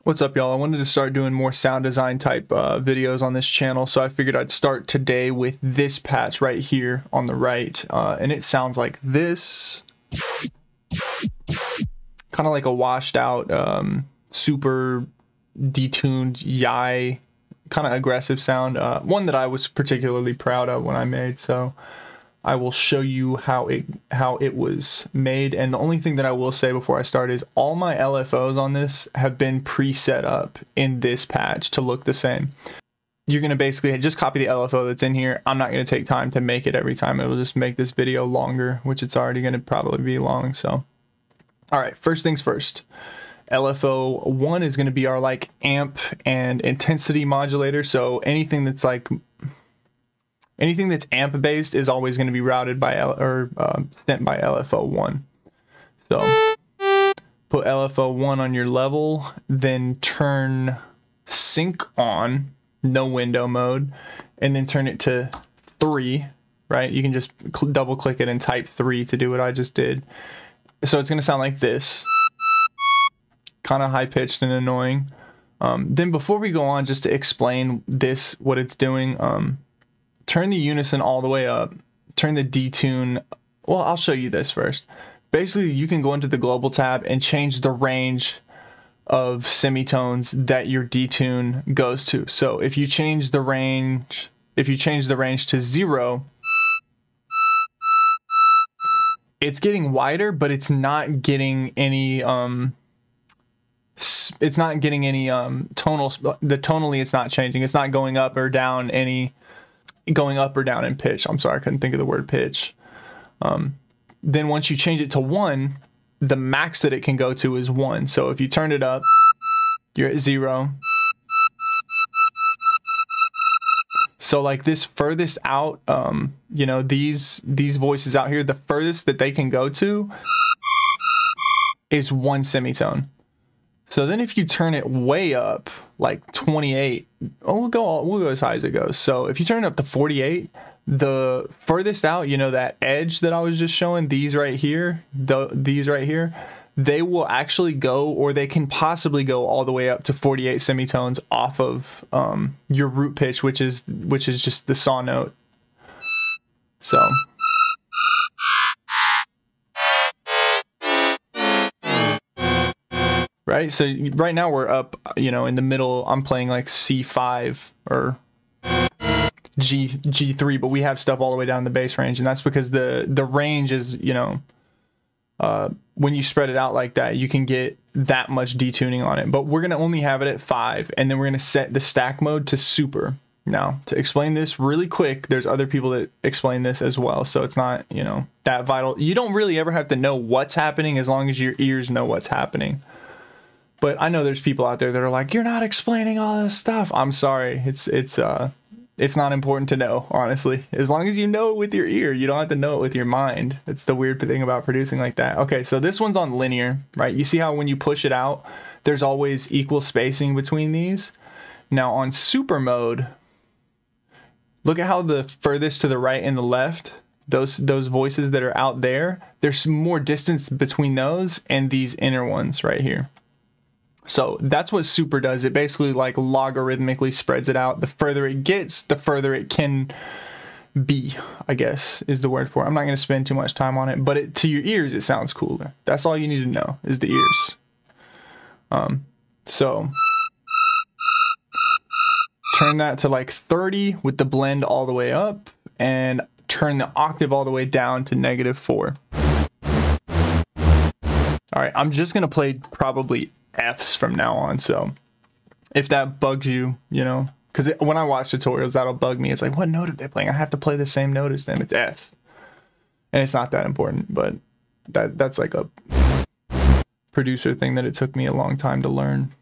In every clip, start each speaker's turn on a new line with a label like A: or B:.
A: What's up, y'all? I wanted to start doing more sound design type videos on this channel, so I figured I'd start today with this patch right here on the right, and it sounds like this, kind of like a washed out, super detuned yai, kind of aggressive sound, one that I was particularly proud of when I made, so I will show you how it was made. And the only thing that I will say before I start is all my LFOs on this have been preset up in this patch to look the same. You're going to basically just copy the LFO that's in here. I'm not going to take time to make it every time. It will just make this video longer, which it's already going to probably be long. So, all right, first things first. LFO 1 is going to be our like amp and intensity modulator. So anything that's like anything that's amp based is always going to be routed by sent by LFO 1. So put LFO 1 on your level, then turn sync on, no window mode, and then turn it to 3, right? You can just double click it and type 3 to do what I just did. So it's going to sound like this, kind of high pitched and annoying. Then before we go on, just to explain this, what it's doing, turn the unison all the way up, turn the detune, well, I'll show you this first. Basically, you can go into the global tab and change the range of semitones that your detune goes to. So if you change the range, to 0, it's getting wider, but it's not getting any tonal, tonally it's not changing. It's not going up or down in pitch. I'm sorry, I couldn't think of the word pitch. Then once you change it to 1, the max that it can go to is 1. So if you turn it up, you're at 0. So like this furthest out, you know, these voices out here, the furthest that they can go to is 1 semitone. So then if you turn it way up, like 28, we'll go as high as it goes. So if you turn it up to 48, the furthest out, you know, that edge that I was just showing, these right here, they will actually go, or they can possibly go all the way up to 48 semitones off of your root pitch, which is just the saw note. So right, so right now we're up, you know, in the middle. I'm playing like C5 or G3, but we have stuff all the way down the bass range, and that's because the range is, you know, when you spread it out like that, you can get that much detuning on it. But we're gonna only have it at 5, and then we're gonna set the stack mode to super. Now, to explain this really quick, there's other people that explain this as well, so it's not, you know, that vital. You don't really ever have to know what's happening as long as your ears know what's happening. But I know there's people out there that are like, you're not explaining all this stuff. I'm sorry. It's not important to know, honestly. As long as you know it with your ear, you don't have to know it with your mind. It's the weird thing about producing like that. Okay, so this one's on linear, right? You see how when you push it out, there's always equal spacing between these? Now on super mode, look at how the furthest to the right and the left, those voices that are out there, there's more distance between those and these inner ones right here. So that's what super does. It basically like logarithmically spreads it out. The further it gets, the further it can be, I guess is the word for it. I'm not going to spend too much time on it, but to your ears, it sounds cooler. That's all you need to know is the ears. So turn that to like 30 with the blend all the way up, and turn the octave all the way down to -4. All right, I'm just going to play probably F's from now on, so if that bugs you, you know, because when I watch tutorials, that'll bug me. It's like, what note are they playing? I have to play the same note as them. It's F, and it's not that important, but that's like a producer thing that it took me a long time to learn.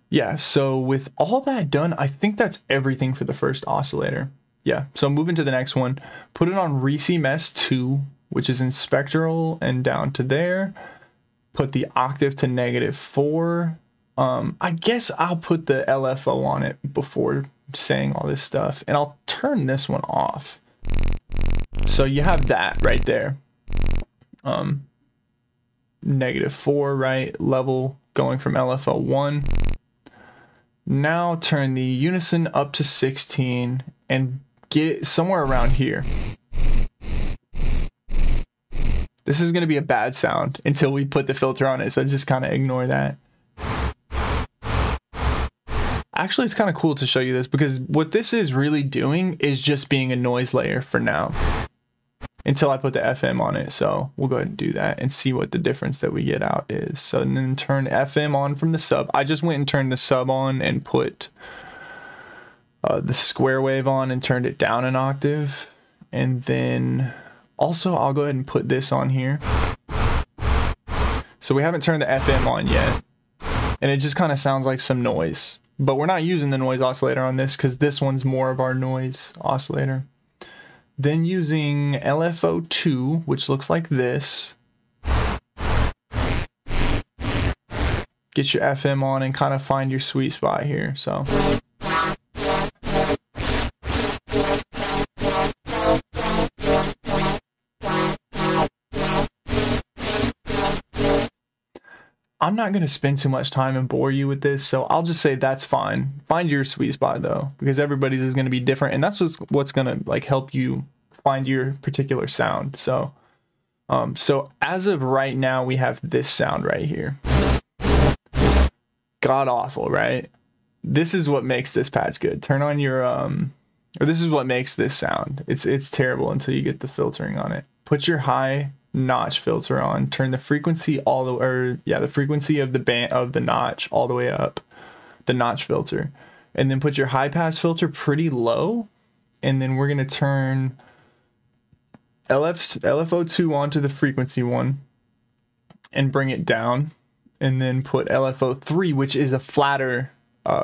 A: Yeah, so with all that done, I think that's everything for the first oscillator. Yeah, so moving to the next one, put it on Reese 2, which is in spectral and down to there. Put the octave to -4. I guess I'll put the LFO on it before saying all this stuff, and I'll turn this one off. So you have that right there. -4, right? Level going from LFO 1. Now turn the unison up to 16 and get it somewhere around here. This is going to be a bad sound until we put the filter on it, so just kind of ignore that. Actually, it's kind of cool to show you this because what this is really doing is just being a noise layer for now until I put the FM on it. So we'll go ahead and do that and see what the difference that we get out is. So then turn FM on from the sub. I just went and turned the sub on and put the square wave on and turned it down an octave. And then also I'll go ahead and put this on here. So we haven't turned the FM on yet. And it just kind of sounds like some noise. But we're not using the noise oscillator on this because this one's more of our noise oscillator. Then using LFO2, which looks like this. Get your FM on and kind of find your sweet spot here. So I'm not going to spend too much time and bore you with this, so I'll just say that's fine. Find your sweet spot though, because everybody's is going to be different, and that's what's going to like help you find your particular sound. So so as of right now, we have this sound right here. God awful, right? This is what makes this patch good. Turn on your or this is what makes this sound. It's terrible until you get the filtering on it. Put your high notch filter on, turn the frequency all the way, or yeah, the frequency of the band of the notch all the way up, the notch filter, and then put your high pass filter pretty low, and then we're gonna turn LFO2 onto the frequency one and bring it down, and then put LFO3, which is a flatter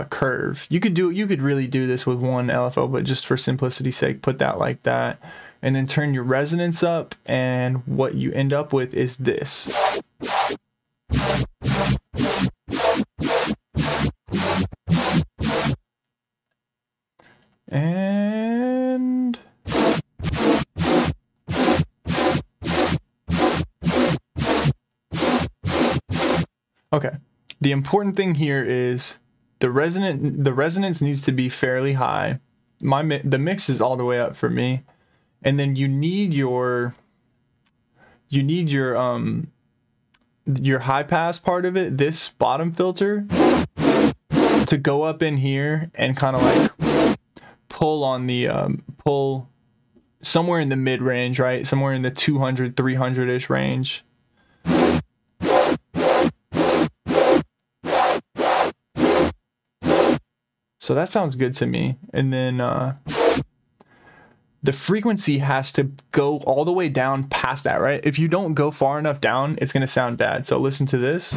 A: curve. You could really do this with one LFO, but just for simplicity's sake, put that like that. And then turn your resonance up, and what you end up with is this. And okay, the important thing here is the resonance needs to be fairly high. The mix is all the way up for me. And then you need your high pass part of it, this bottom filter, to go up in here and kind of like pull on the pull somewhere in the mid range, right? Somewhere in the 200, 300-ish range. So that sounds good to me. And then the frequency has to go all the way down past that, right? If you don't go far enough down, it's going to sound bad. So listen to this,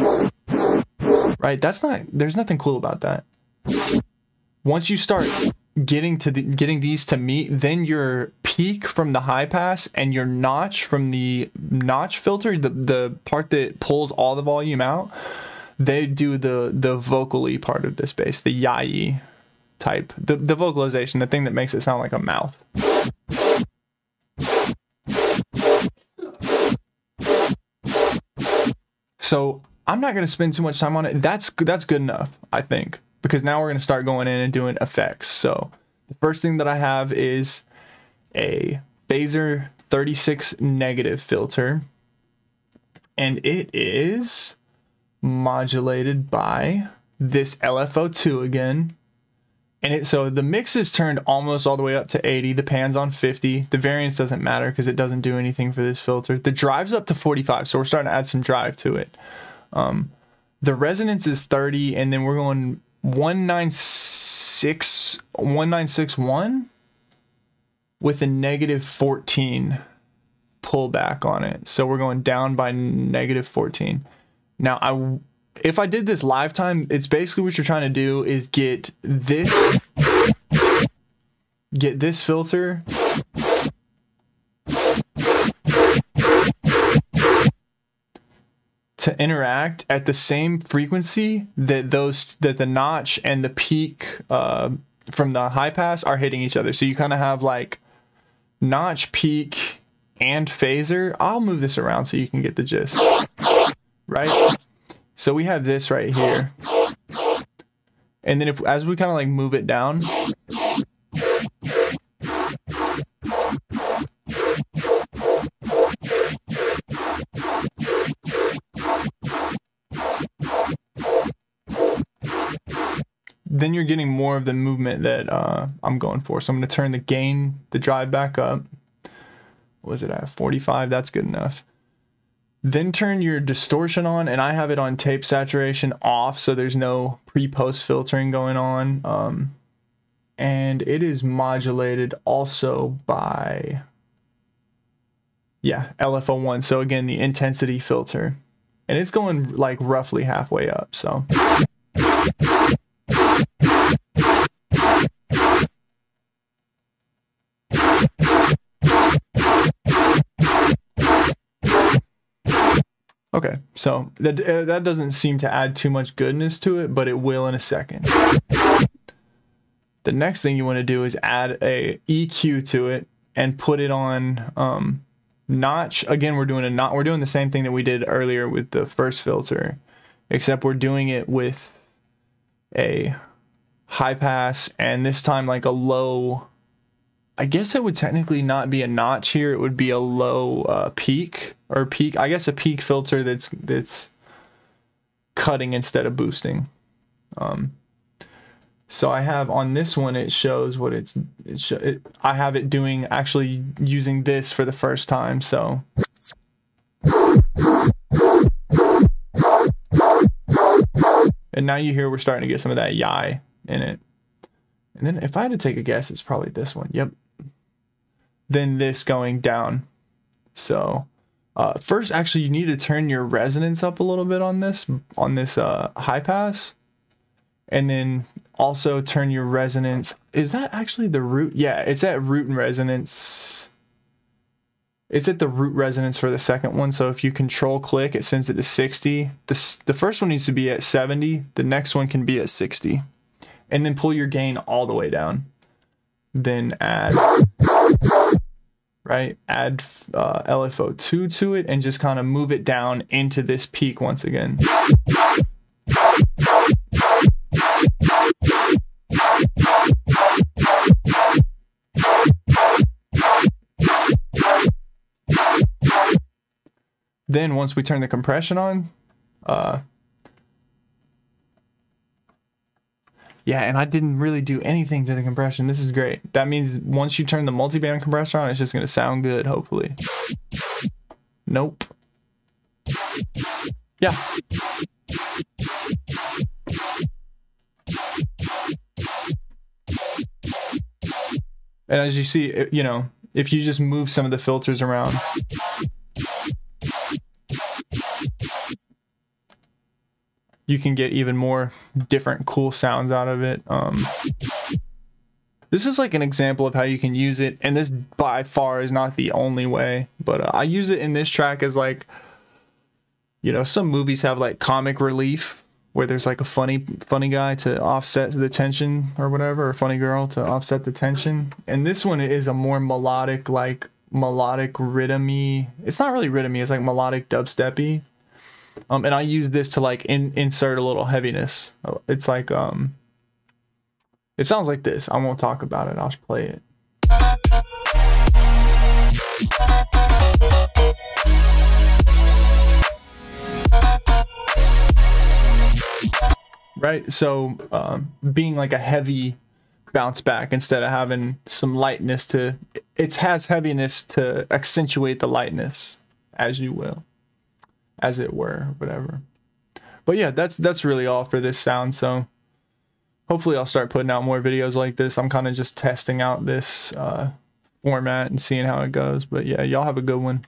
A: right? There's nothing cool about that. Once you start getting these to meet, then your peak from the high pass and your notch from the notch filter, the part that pulls all the volume out, they do the vocally part of this bass, the yai type, the vocalization, the thing that makes it sound like a mouth. So I'm not going to spend too much time on it. That's good enough, I think, because now we're going to start going in and doing effects. So the first thing that I have is a Phaser 36 negative filter, and it is modulated by this LFO2 again. And so the mix is turned almost all the way up to 80. The pan's on 50. The variance doesn't matter because it doesn't do anything for this filter. The drive's up to 45, so we're starting to add some drive to it. The resonance is 30, and then we're going 1961 with a negative 14 pullback on it. So we're going down by negative 14. Now, if I did this live time, it's basically what you're trying to do is get this filter to interact at the same frequency that the notch and the peak from the high pass are hitting each other. So you kind of have like notch, peak, and phaser. I'll move this around so you can get the gist, right? So we have this right here. And then as we kind of like move it down, then you're getting more of the movement that I'm going for. So I'm going to turn the gain, the drive back up. What was it at? 45. That's good enough. Then turn your distortion on, and I have it on tape saturation off, so there's no pre-post filtering going on. And it is modulated also by, yeah, LFO1. So again, the intensity filter. And it's going like roughly halfway up, so. Okay, so that doesn't seem to add too much goodness to it, but it will in a second. The next thing you want to do is add a EQ to it and put it on notch. Again, we're doing the same thing that we did earlier with the first filter, except we're doing it with a high pass, and this time like a low. I guess it would technically not be a notch here. It would be a low peak, or peak. I guess a peak filter that's cutting instead of boosting. So I have on this one, it shows what I have it doing, actually using this for the first time. So. And now you hear we're starting to get some of that yai in it. And then if I had to take a guess, it's probably this one. Yep. Then this going down. So first, actually, you need to turn your resonance up a little bit on this high pass. And then also turn your resonance. Is that actually the root? Yeah, it's at root and resonance. It's at the root resonance for the second one. So if you control click, it sends it to 60. The first one needs to be at 70. The next one can be at 60. And then pull your gain all the way down. Then add LFO2 to it and just kind of move it down into this peak once again. Then once we turn the compression on, yeah, and I didn't really do anything to the compression. This is great. That means once you turn the multiband compressor on, it's just going to sound good, hopefully. Nope. Yeah. And as you see, you know, if you just move some of the filters around, you can get even more different cool sounds out of it. This is like an example of how you can use it, and this by far is not the only way, but I use it in this track as like, you know, some movies have like comic relief where there's like a funny guy to offset the tension or whatever, or funny girl to offset the tension. And this one is a more melodic, like melodic rhythmy. It's not really rhythmy, it's like melodic dubstep-y. And I use this to like insert a little heaviness. It's like it sounds like this. I won't talk about it. I'll just play it. Right, so being like a heavy bounce back instead of having some lightness to, it has heaviness to accentuate the lightness, as you will, as it were, whatever. But yeah, that's really all for this sound. So hopefully I'll start putting out more videos like this. I'm kind of just testing out this format and seeing how it goes. But yeah, y'all have a good one.